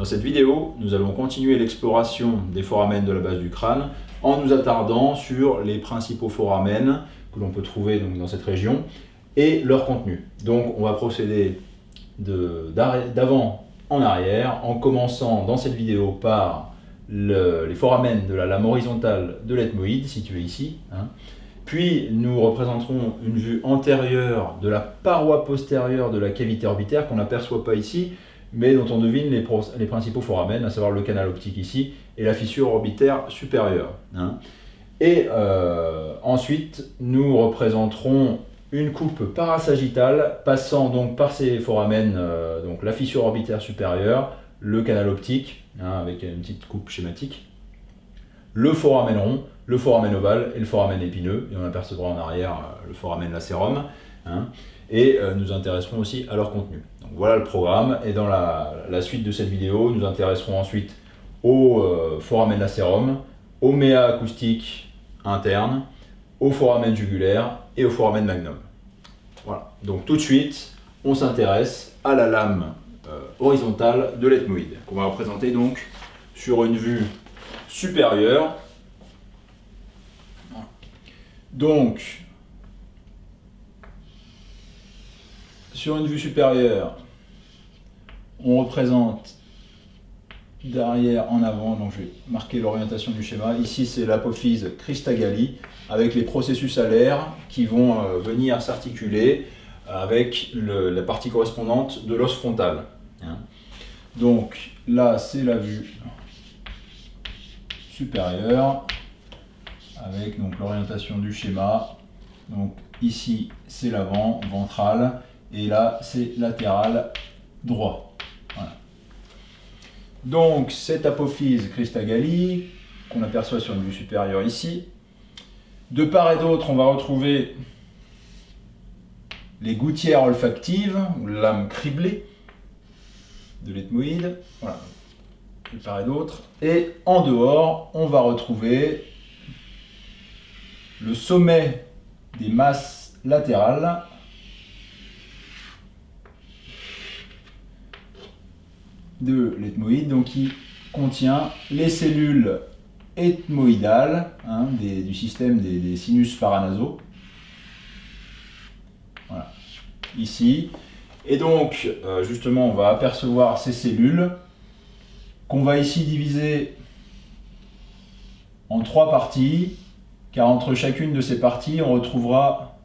cette vidéo, nous allons continuer l'exploration des foramen de la base du crâne en nous attardant sur les principaux foramen que l'on peut trouver donc, dans cette région et leur contenu. Donc on va procéder d'avant en arrière en commençant dans cette vidéo par les foramen de la lame horizontale de l'ethmoïde située ici. Puis nous représenterons une vue antérieure de la paroi postérieure de la cavité orbitaire qu'on n'aperçoit pas ici, mais dont on devine les principaux foramen, à savoir le canal optique ici et la fissure orbitaire supérieure. Et ensuite, nous représenterons une coupe parasagittale passant donc par ces foramen, donc la fissure orbitaire supérieure, le canal optique, avec une petite coupe schématique, le foramen rond, le foramen ovale et le foramen épineux, et on apercevra en arrière le foramen lacérum, et nous intéresserons aussi à leur contenu. Donc voilà le programme, et dans la suite de cette vidéo, nous intéresserons ensuite au foramen lacérum, au méa acoustique interne, au foramen jugulaire et au foramen magnum. Voilà, donc tout de suite, on s'intéresse à la lame horizontale de l'ethmoïde, qu'on va représenter donc sur une vue supérieure. Donc, sur une vue supérieure, on représente d'arrière en avant, donc je vais marquer l'orientation du schéma. Ici, c'est l'apophyse Christagalli, avec les processus alaires qui vont venir s'articuler avec la partie correspondante de l'os frontal. Donc là, c'est la vue supérieure, avec l'orientation du schéma. Donc ici, c'est l'avant, ventral, et là, c'est latéral, droit. Voilà. Donc cette apophyse Christagalli, qu'on aperçoit sur une vue supérieure ici, de part et d'autre, on va retrouver les gouttières olfactives, ou lames criblées de l'ethmoïde, voilà, de part et d'autre. Et en dehors, on va retrouver le sommet des masses latérales de l'ethmoïde, donc qui contient les cellules ethmoïdales du système des sinus paranasaux. Voilà, ici. Et donc, justement, on va apercevoir ces cellules qu'on va ici diviser en 3 parties, car entre chacune de ces parties, on retrouvera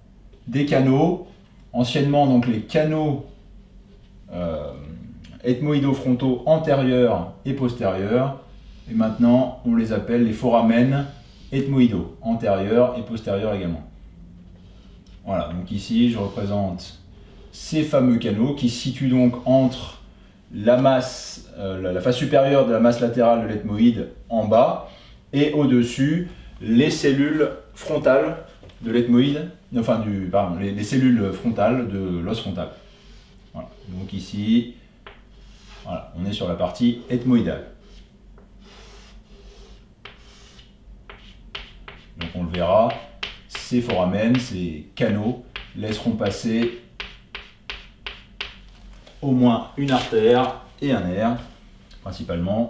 des canaux, anciennement donc les canaux ethmoïdo-frontaux antérieurs et postérieurs, et maintenant on les appelle les foramen ethmoïdaux, antérieurs et postérieurs également. Voilà, donc ici je représente ces fameux canaux qui se situent donc entre la masse, la face supérieure de la masse latérale de l'ethmoïde en bas, et au-dessus les cellules frontales de l'ethmoïde, enfin les cellules frontales de l'os frontal. Voilà, donc ici, voilà, on est sur la partie ethmoïdale. Donc on le verra, ces foramen, ces canaux, laisseront passer au moins une artère et un nerf, principalement,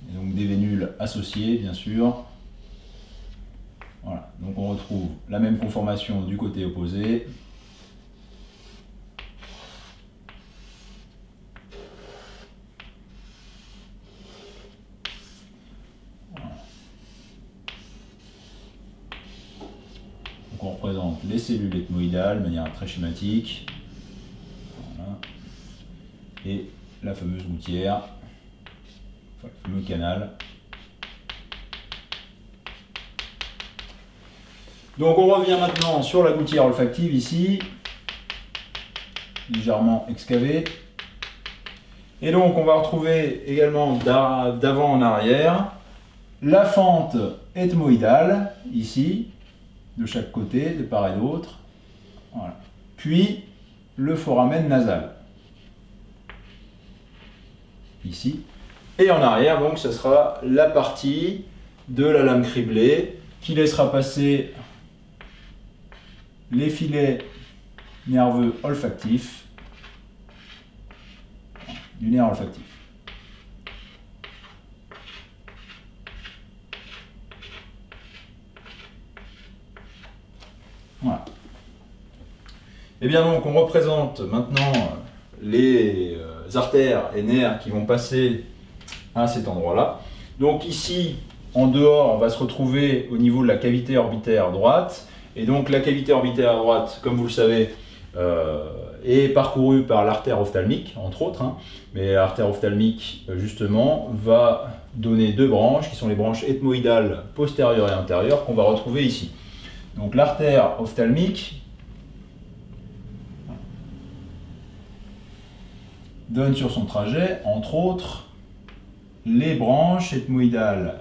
et donc des vénules associées, bien sûr. Voilà, donc on retrouve la même conformation du côté opposé. Voilà. Donc on représente les cellules ethmoïdales de manière très schématique. Voilà. Et la fameuse gouttière, enfin, le fameux canal. Donc on revient maintenant sur la gouttière olfactive ici, légèrement excavée. Et donc on va retrouver également d'avant en arrière la fente ethmoïdale, ici, de chaque côté, de part et d'autre. Voilà. Puis le foramen nasal, ici. Et en arrière, donc, ce sera la partie de la lame criblée qui laissera passer les filets nerveux olfactifs du nerf olfactif. Voilà. Et bien donc on représente maintenant les artères et nerfs qui vont passer à cet endroit-là. Donc ici, en dehors, on va se retrouver au niveau de la cavité orbitaire droite. Et donc la cavité orbitaire droite, comme vous le savez, est parcourue par l'artère ophtalmique, entre autres. Mais l'artère ophtalmique, justement, va donner deux branches, qui sont les branches ethmoïdales postérieures et antérieures, qu'on va retrouver ici. Donc l'artère ophtalmique donne sur son trajet, entre autres, les branches ethmoïdales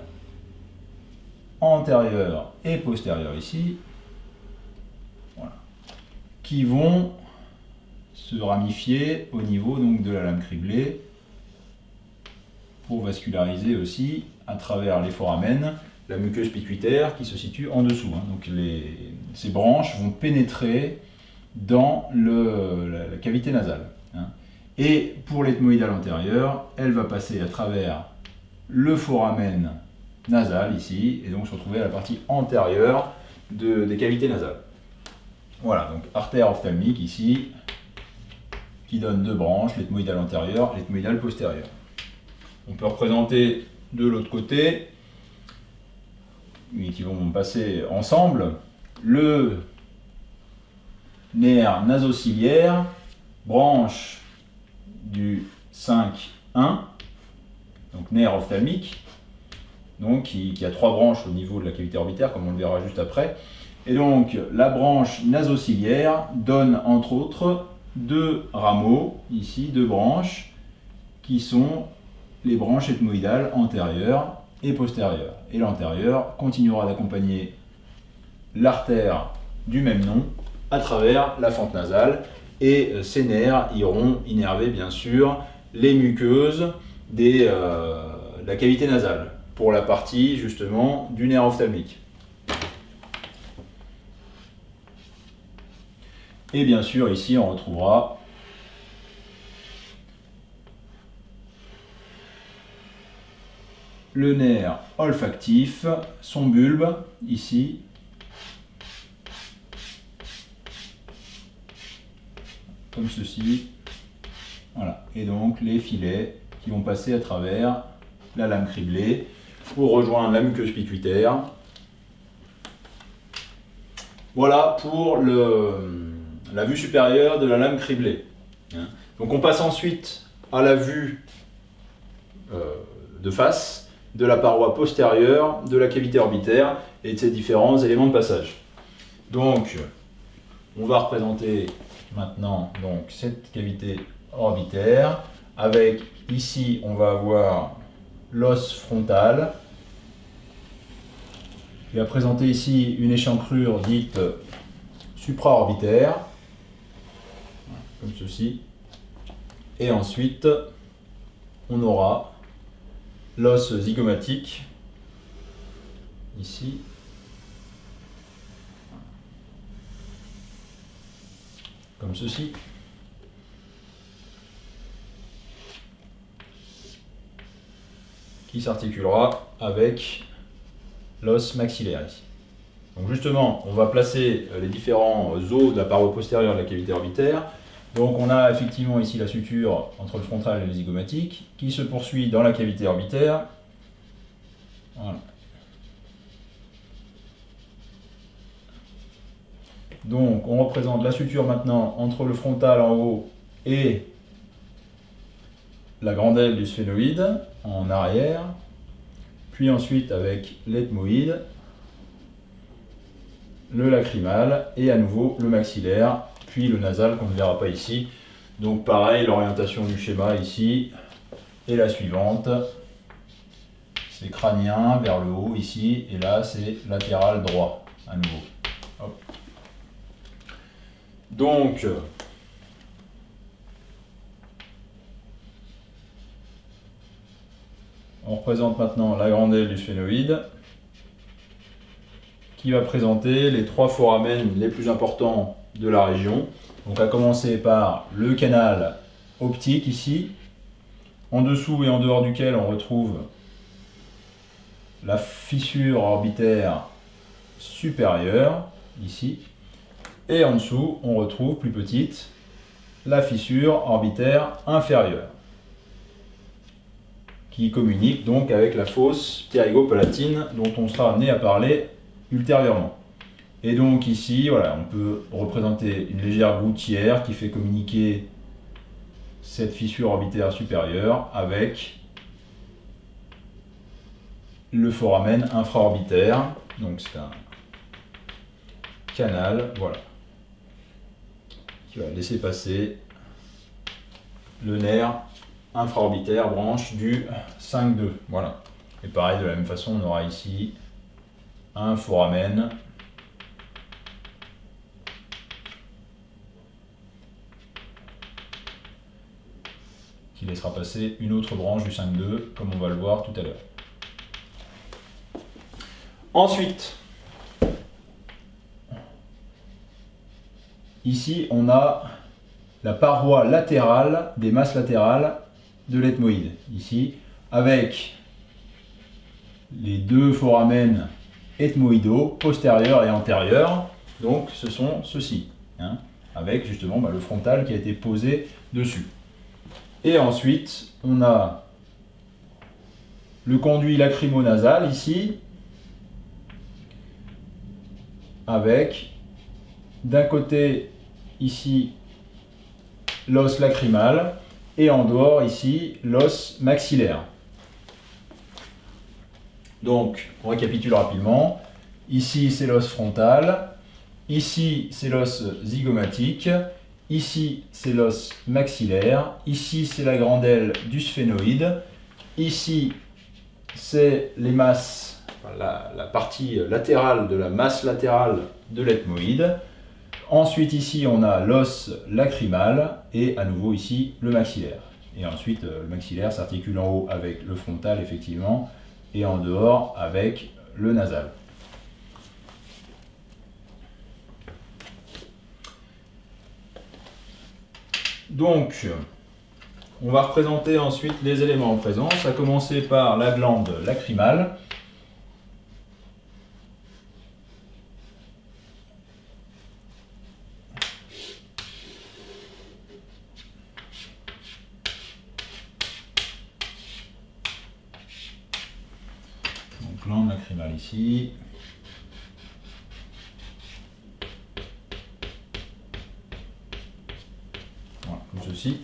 antérieures et postérieures ici, voilà, qui vont se ramifier au niveau donc, de la lame criblée pour vasculariser aussi à travers les foramènes la muqueuse pituitaire qui se situe en dessous. Donc ces branches vont pénétrer dans la cavité nasale. Et pour l'ethmoïdale antérieure, elle va passer à travers le foramen nasal ici, et donc se retrouver à la partie antérieure des cavités nasales. Voilà, donc artère ophtalmique ici, qui donne deux branches, l'ethmoïdale antérieure, l'ethmoïdale postérieure. On peut représenter de l'autre côté, qui vont passer ensemble, le nerf nasociliaire, branche du 5-1, donc nerf ophtalmique, donc qui a trois branches au niveau de la cavité orbitaire, comme on le verra juste après. Et donc la branche nasociliaire donne entre autres deux rameaux, ici deux branches, qui sont les branches ethmoïdales antérieures et postérieures. Et l'antérieure continuera d'accompagner l'artère du même nom à travers la fente nasale. Et ces nerfs iront innerver bien sûr les muqueuses de la cavité nasale pour la partie justement du nerf ophtalmique. Et bien sûr ici on retrouvera le nerf olfactif, son bulbe ici. Comme ceci, voilà. Et donc les filets qui vont passer à travers la lame criblée pour rejoindre la muqueuse pituitaire. Voilà pour la vue supérieure de la lame criblée. Donc on passe ensuite à la vue de face de la paroi postérieure de la cavité orbitaire et de ses différents éléments de passage. Donc on va représenter maintenant donc cette cavité orbitaire avec ici on va avoir l'os frontal qui va présenter ici une échancrure dite supraorbitaire comme ceci, et ensuite on aura l'os zygomatique ici comme ceci. Qui s'articulera avec l'os maxillaire ici. Donc justement, on va placer les différents os de la paroi postérieure de la cavité orbitaire. Donc on a effectivement ici la suture entre le frontal et le zygomatique qui se poursuit dans la cavité orbitaire. Voilà. Donc on représente la suture maintenant entre le frontal en haut et la grande aile du sphénoïde en arrière, puis ensuite avec l'ethmoïde, le lacrymal et à nouveau le maxillaire, puis le nasal qu'on ne verra pas ici. Donc pareil, l'orientation du schéma ici est la suivante. C'est crânien vers le haut ici, et là c'est latéral droit à nouveau. Hop. Donc, on représente maintenant la grande aile du sphénoïde qui va présenter les trois foramens les plus importants de la région. Donc à commencer par le canal optique ici, en dessous et en dehors duquel on retrouve la fissure orbitaire supérieure ici, Et en dessous, on retrouve plus petite la fissure orbitaire inférieure, qui communique donc avec la fosse ptérygopalatine dont on sera amené à parler ultérieurement. Et donc ici, voilà, on peut représenter une légère gouttière qui fait communiquer cette fissure orbitaire supérieure avec le foramen infraorbitaire. Donc c'est un canal, voilà, qui va laisser passer le nerf infraorbitaire, branche du 5-2. Voilà. Et pareil, de la même façon, on aura ici un foramen qui laissera passer une autre branche du 5-2, comme on va le voir tout à l'heure. Ensuite, ici, on a la paroi latérale des masses latérales de l'ethmoïde. Ici, avec les deux foramen ethmoïdaux, postérieurs et antérieurs. Donc, ce sont ceux-ci, hein, avec justement le frontal qui a été posé dessus. Et ensuite, on a le conduit lacrymonasal ici, avec d'un côté ici l'os lacrymal et en dehors ici l'os maxillaire. Donc on récapitule rapidement. Ici c'est l'os frontal, ici c'est l'os zygomatique, ici c'est l'os maxillaire, ici c'est la grande aile du sphénoïde, ici c'est les masses, la partie latérale de la masse latérale de l'ethmoïde. Ensuite ici on a l'os lacrymal et à nouveau ici le maxillaire. Et ensuite le maxillaire s'articule en haut avec le frontal effectivement et en dehors avec le nasal. Donc on va représenter ensuite les éléments en présence, à commencer par la glande lacrymale. Glande lacrymale ici. Voilà, comme ceci.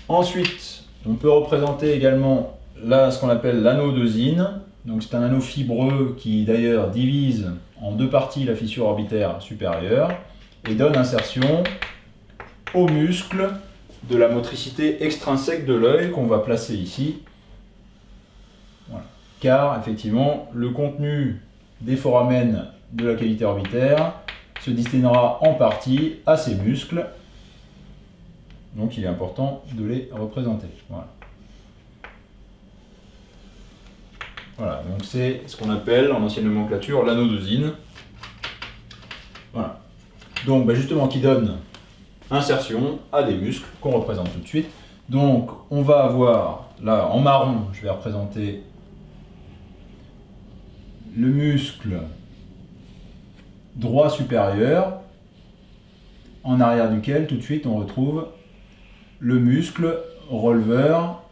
Ensuite, on peut représenter également là ce qu'on appelle l'anneau de Zinn. Donc c'est un anneau fibreux qui d'ailleurs divise en deux parties la fissure orbitaire supérieure et donne insertion au muscle de la motricité extrinsèque de l'œil qu'on va placer ici. Voilà. Car effectivement le contenu des foramen de la cavité orbitaire se destinera en partie à ces muscles, donc il est important de les représenter. Voilà, voilà, donc c'est ce qu'on appelle en ancienne nomenclature l'anneau de Zinn. Voilà, donc justement qui donne insertion à des muscles qu'on représente tout de suite. Donc on va avoir là en marron, je vais représenter le muscle droit supérieur, en arrière duquel tout de suite on retrouve le muscle releveur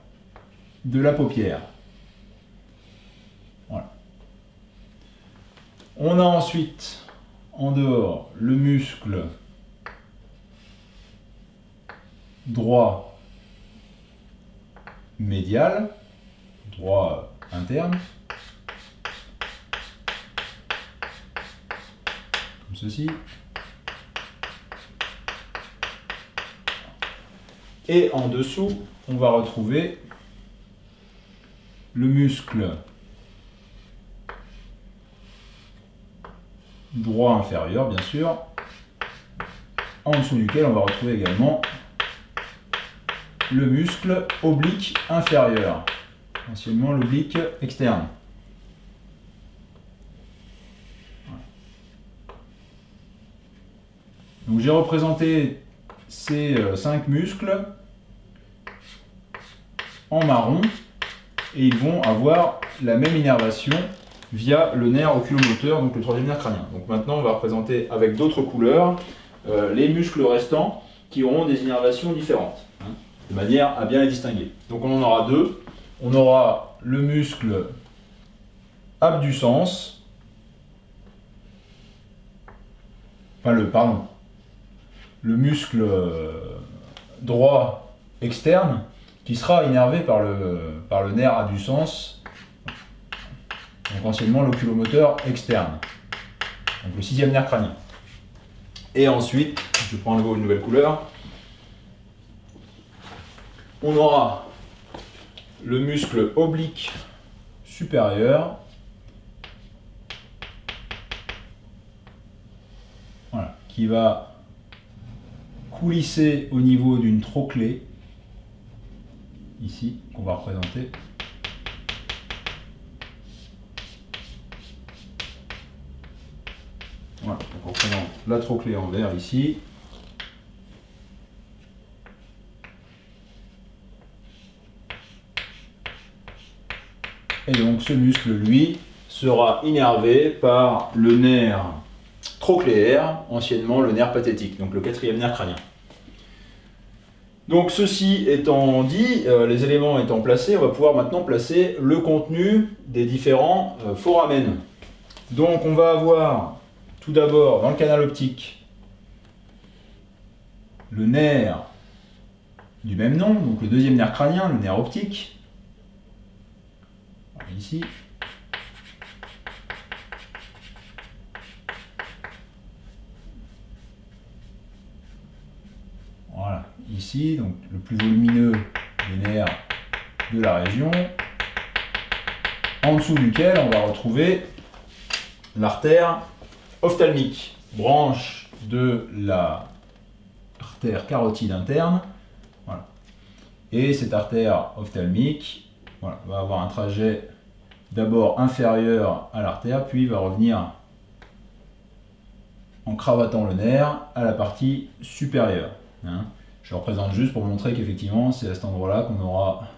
de la paupière. Voilà. On a ensuite en dehors le muscle droit médial, droit interne, comme ceci. Et en dessous, on va retrouver le muscle droit inférieur, bien sûr, en dessous duquel on va retrouver également le muscle oblique inférieur, anciennement l'oblique externe. Voilà. Donc j'ai représenté ces 5 muscles en marron et ils vont avoir la même innervation via le nerf oculomoteur, donc le troisième nerf crânien. Donc maintenant, on va représenter avec d'autres couleurs les muscles restants qui auront des innervations différentes, hein, de manière à bien les distinguer. Donc on en aura deux. On aura le muscle abducens, le muscle droit externe qui sera innervé par le nerf abducens, donc anciennement l'oculomoteur externe, donc le sixième nerf crânien. Et ensuite, je prends à nouveau une nouvelle couleur, on aura le muscle oblique supérieur, voilà, qui va coulisser au niveau d'une trochlée, ici, qu'on va représenter. Voilà, donc on représente la trochlée en vert ici. Et donc ce muscle, lui, sera innervé par le nerf trochléaire, anciennement le nerf pathétique, donc le quatrième nerf crânien. Donc ceci étant dit, les éléments étant placés, on va pouvoir maintenant placer le contenu des différents foramen. Donc on va avoir tout d'abord dans le canal optique le nerf du même nom, donc le deuxième nerf crânien, le nerf optique. Ici. Voilà, ici, donc le plus volumineux des nerfs de la région, en dessous duquel on va retrouver l'artère ophtalmique, branche de l'artère carotide interne. Voilà. Et cette artère ophtalmique, voilà, va avoir un trajet d'abord inférieur à l'artère, puis va revenir en cravatant le nerf à la partie supérieure. Hein. Je le représente juste pour montrer qu'effectivement c'est à cet endroit-là qu'on aura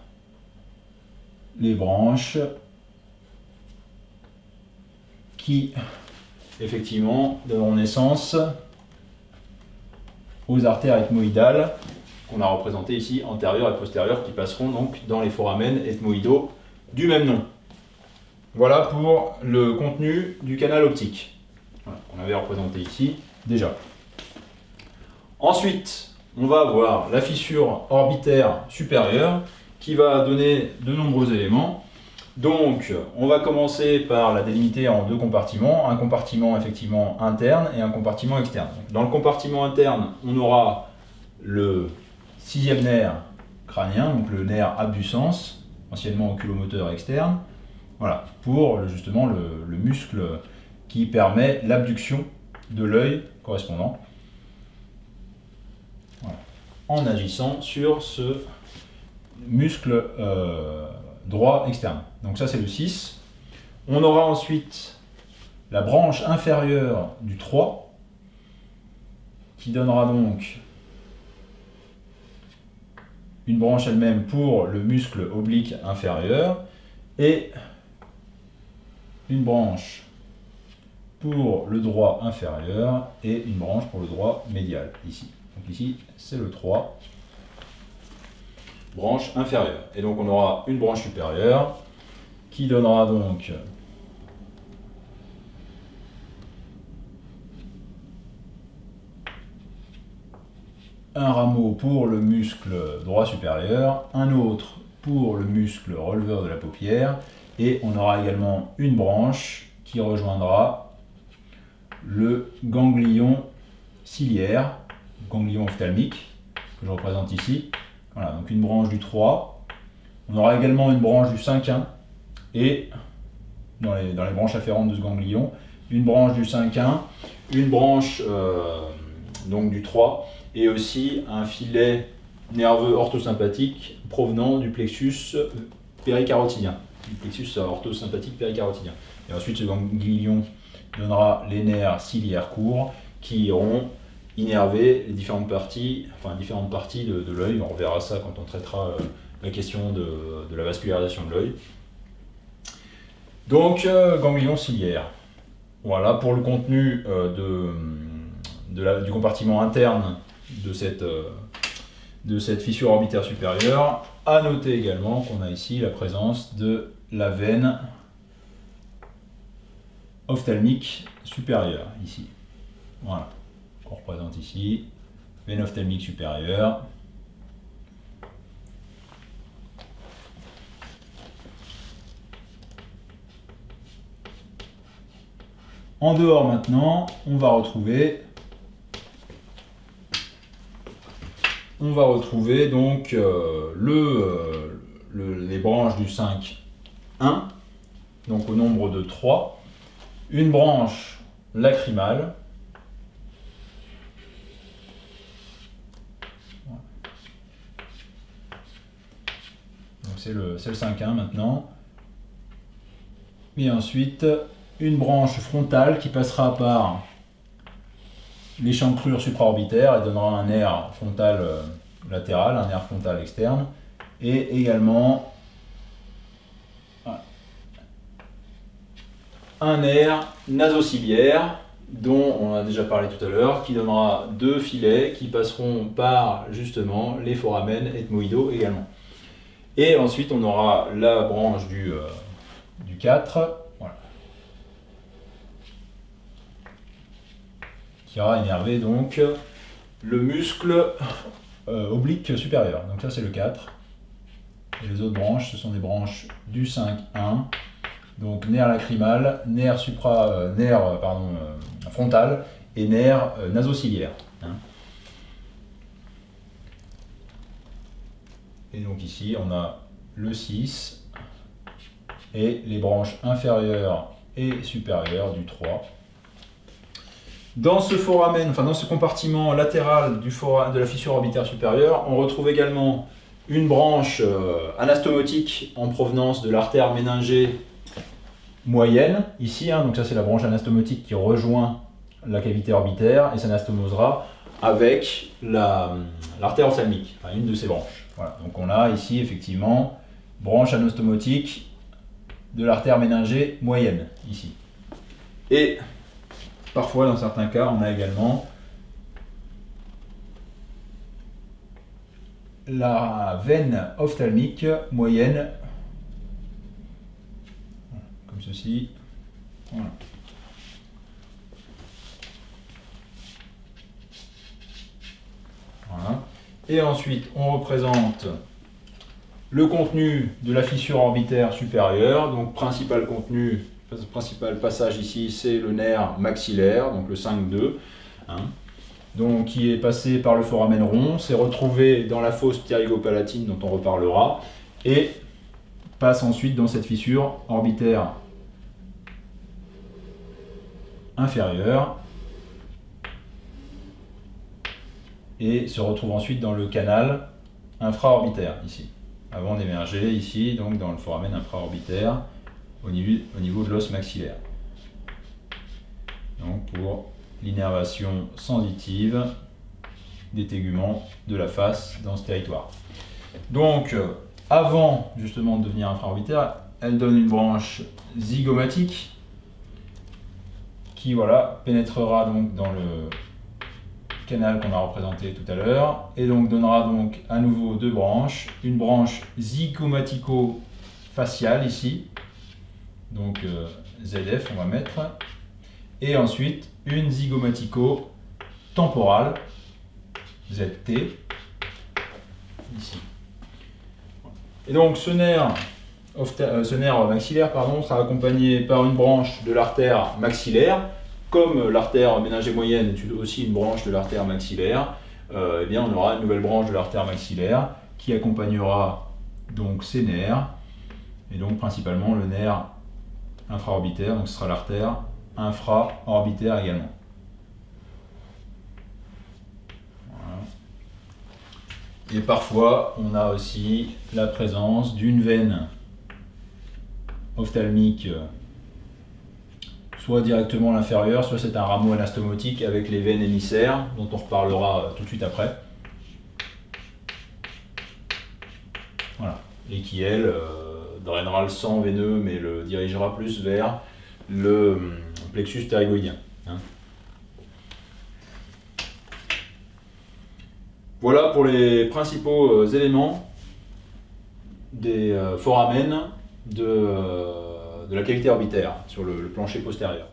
les branches qui effectivement donneront naissance aux artères ethmoïdales qu'on a représentées ici, antérieures et postérieures, qui passeront donc dans les foramen ethmoïdaux du même nom. Voilà pour le contenu du canal optique, voilà, qu'on avait représenté ici déjà. Ensuite, on va avoir la fissure orbitaire supérieure qui va donner de nombreux éléments. Donc, on va commencer par la délimiter en deux compartiments, un compartiment effectivement interne et un compartiment externe. Dans le compartiment interne, on aura le sixième nerf crânien, donc le nerf abducens, anciennement oculomoteur externe. Voilà, pour justement le muscle qui permet l'abduction de l'œil correspondant, voilà, en agissant sur ce muscle droit externe. Donc ça c'est le 6. On aura ensuite la branche inférieure du 3 qui donnera donc une branche elle-même pour le muscle oblique inférieur et une branche pour le droit inférieur et une branche pour le droit médial, ici. Donc ici, c'est le 3, branche inférieure. Et donc on aura une branche supérieure qui donnera donc un rameau pour le muscle droit supérieur, un autre pour le muscle releveur de la paupière, et on aura également une branche qui rejoindra le ganglion ciliaire, ganglion ophtalmique, que je représente ici. Voilà, donc une branche du 3. On aura également une branche du 5-1, et dans les branches afférentes de ce ganglion, une branche du 5-1, une branche donc du 3, et aussi un filet nerveux orthosympathique provenant du plexus péricarotidien. Du plexus orthosympathique péricarotidien. Et ensuite, ce ganglion donnera les nerfs ciliaires courts qui iront innerver les différentes parties de l'œil. On reverra ça quand on traitera la question de la vascularisation de l'œil. Donc, ganglion ciliaire. Voilà pour le contenu du compartiment interne de cette fissure orbitaire supérieure. À noter également qu'on a ici la présence de la veine ophtalmique supérieure, ici. Voilà, qu'on représente ici, veine ophtalmique supérieure. En dehors maintenant, on va retrouver donc les branches du 5,1, donc au nombre de 3, une branche lacrymale, donc c'est le 5,1 maintenant, et ensuite une branche frontale qui passera par l'échancrure supraorbitaire et donnera un nerf frontal latéral, un nerf frontal externe, et également un nerf nasociliaire dont on a déjà parlé tout à l'heure, qui donnera 2 filets qui passeront par justement les foramen ethmoïdaux également. Et ensuite on aura la branche du 4, voilà, qui ira énerver donc le muscle oblique supérieur. Donc ça c'est le 4. Et les autres branches, ce sont des branches du 5,1. Donc nerf lacrymal, nerf frontal et nerf nasociliaire. Et donc ici on a le 6 et les branches inférieures et supérieures du 3. Dans ce foramen, enfin dans ce compartiment latéral de la fissure orbitaire supérieure, on retrouve également une branche anastomotique en provenance de l'artère méningée moyenne, ici, donc ça c'est la branche anastomotique qui rejoint la cavité orbitaire et s'anastomosera avec l'artère ophtalmique, enfin une de ces branches. Voilà. Donc on a ici effectivement branche anastomotique de l'artère méningée moyenne, ici. Et parfois, dans certains cas, on a également la veine ophtalmique moyenne, comme ceci. Voilà. Voilà. Et ensuite, on représente le contenu de la fissure orbitaire supérieure. Donc, principal passage ici, c'est le nerf maxillaire, donc le 5,2. Donc, qui est passé par le foramen rond, s'est retrouvé dans la fosse ptérygopalatine dont on reparlera, et passe ensuite dans cette fissure orbitaire inférieure, et se retrouve ensuite dans le canal infraorbitaire, ici, avant d'émerger ici, donc dans le foramen infraorbitaire, au niveau de l'os maxillaire. Donc pour l'innervation sensitive des téguments de la face dans ce territoire. Donc, avant justement de devenir infraorbitaire, elle donne une branche zygomatique qui pénétrera donc dans le canal qu'on a représenté tout à l'heure et donc donnera donc à nouveau 2 branches, une branche zygomatico-faciale ici, donc ZF on va mettre, et ensuite une zygomatico-temporale, ZT, ici. Et donc ce nerf maxillaire sera accompagné par une branche de l'artère maxillaire, comme l'artère méningée moyenne est aussi une branche de l'artère maxillaire, eh bien on aura une nouvelle branche de l'artère maxillaire qui accompagnera donc ces nerfs, et donc principalement le nerf infraorbitaire, donc ce sera l'artère infraorbitaire également. Voilà. Et parfois, on a aussi la présence d'une veine ophtalmique, soit directement l'inférieure, soit c'est un rameau anastomotique avec les veines émissaires, dont on reparlera tout de suite après. Voilà. Et qui, elle, drainera le sang veineux, mais le dirigera plus vers le plexus ptérygoïdien. Hein. Voilà pour les principaux éléments des foramen de la cavité orbitaire sur le plancher postérieur.